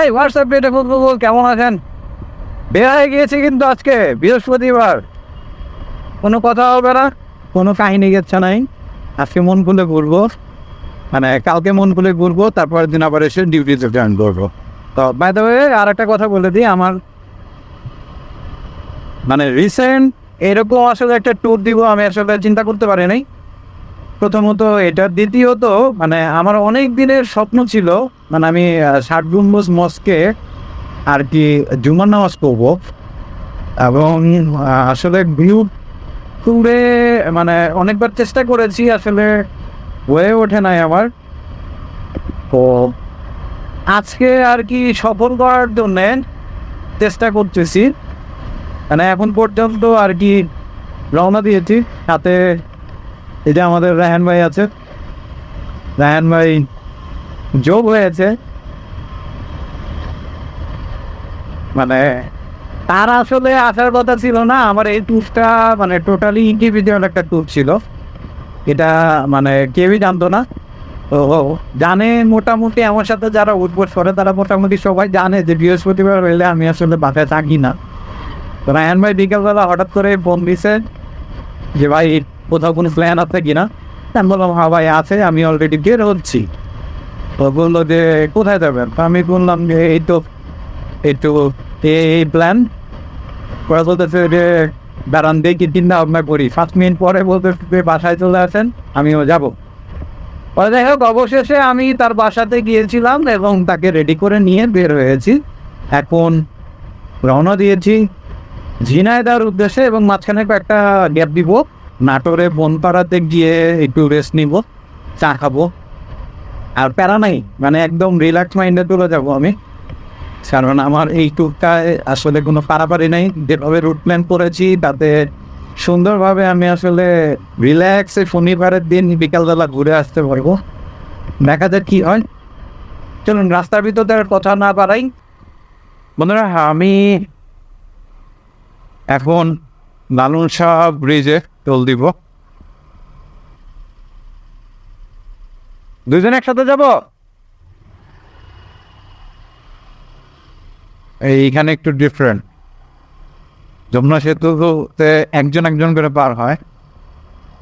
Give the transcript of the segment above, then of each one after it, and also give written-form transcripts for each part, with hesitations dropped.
এই হোয়াটসঅ্যাপ পেটে বল কেমন আছেন? বের হয়ে গিয়েছি কিন্তু আজকে বৃহস্পতিবার, কোনো কথা হবে না, কোনো কাহিনী গেছে নাই। আজকে মন খুলে ঘুরবো, মানে কালকে মন খুলে ঘুরবো, তারপরের দিন আবার এসে ডিউটিতে জয়েন করবো। তো বাই দ্য ওয়ে আর একটা কথা বলে দিই, আমার মানে রিসেন্ট এরকম আসলে একটা ট্যুর দিব আমি আসলে চিন্তা করতে পারি নাই। প্রথমত এটা, দ্বিতীয়ত মানে আমার অনেক দিনের স্বপ্ন ছিল, মানে আমি 60 গম্বুজ মস্কে আর কি জুমার নামাজ পড়বো। এবং আসলে ভিউ ট্যুরে মানে অনেকবার চেষ্টা করেছি, আসলে হয়ে ওঠে নাই আমার। তো আজকে আর কি সফল করার জন্যে চেষ্টা করতেছি, মানে এখন পর্যন্ত আর কি রওনা দিয়েছি। সাথে এই যে আমাদের রায়হান ভাই আছে, রায়হান ভাই যোগ হয়েছে। মানে তার আসলে আসার কথা ছিল না, আমার এই ট্যুরটা মানে টোটালি ইন্ডিভিজুয়াল একটা ট্যুর ছিল। এটা মানে কেউই জানতো না। তো জানে মোটামুটি আমার সাথে যারা উঠবোস করে তারা মোটামুটি সবাই জানে যে বৃহস্পতিবার হইলে আমি আসলে বাসায় থাকি না। তো রায়হান ভাই বিকেলবেলা হঠাৎ করে ফোন দিছে যে ভাই কোথাও কোনো প্ল্যান আছে কিনা। আমি বললাম হ্যাঁ ভাই আছে, আমি অলরেডি বের হচ্ছি। তো বললো যে কোথায় যাবেন? আমি বললাম যে এই তো একটু এই প্ল্যান। পরে বলতেছে যে দাঁড়ান দেখি চিন্তা ভাবনা করি। 5 মিনিট পরে বলতেছে বাসায় চলে আসেন, আমিও যাবো। পরে যাই হোক অবশেষে আমি তার বাসাতে গিয়েছিলাম এবং তাকে রেডি করে নিয়ে বের হয়েছি। এখন রওনা দিয়েছি ঝিনাইদার উদ্দেশ্যে, এবং মাঝখানে একটা গ্যাপ দিব, নাটোরে বনপাড়াতে গিয়ে একটু রেস্ট নিব, চা খাবো। আর প্যারা নাই, মানে একদম রিল্যাক্স মাইন্ডে চলে যাবো আমি। কারণ আমার এই ট্যুরটায় আসলে কোনো পারাপারি নেই। যেভাবে রুট প্ল্যান করেছি তাতে সুন্দরভাবে আমি আসলে রিল্যাক্সে শনিবারের দিন বিকালবেলা ঘুরে আসতে পারবো। দেখা যাক কী হয়। চলুন রাস্তার ভিতরে আর কথা না বাড়াই। বন্ধুরা আমি এখন লালন শাহ ব্রিজে টোল দিব। দুইজন একসাথে যাব। এইখানে একটু ডিফারেন্ট, যমুনা সেতুতে একজন একজন করে পার হয়,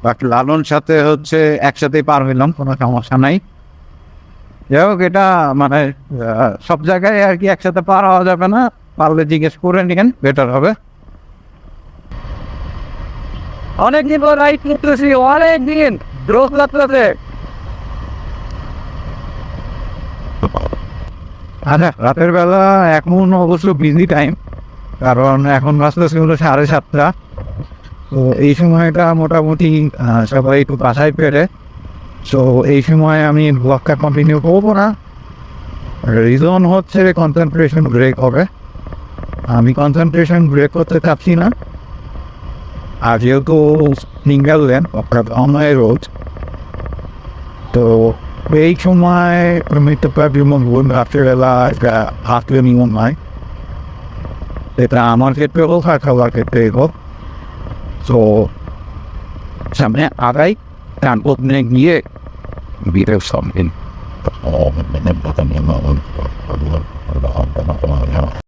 বাট লালন সাথে হচ্ছে একসাথেই পার হইলাম, কোনো সমস্যা নাই। যাই হোক এটা মানে সব জায়গায় আর কি একসাথে পার হওয়া যাবে না, পারলে জিজ্ঞেস করে নিন, বেটার হবে। অনেকদিন পর রাইড করতেছি, অনেকদিন রোজ লাগতেছে। আচ্ছা রাতের বেলা এখন অবশ্য বিজি টাইম, কারণ এখন বাজতেছে হলো 7:30। তো এই সময়টা মোটামুটি সবাই একটু বাসায় ফেরে। সো এই সময় আমি ব্লগটা কন্টিনিউ করবো না, রিজন হচ্ছে কনসেন্ট্রেশন ব্রেক হবে। আমি কনসেন্ট্রেশন ব্রেক করতে চাচ্ছি না। আর যেহেতু সিঙ্গেল লেন অর্থাৎ অনলাইন রোড, তো এই সময় মিটতে পারবি মন বলুন রাত্রিবেলা একটা হাতে নিমন হয়, এটা আমার ক্ষেত্রে হোক আর সবার ক্ষেত্রে হোক। তো সামনে আগাই, তারপর গিয়ে বিরের সম্মিন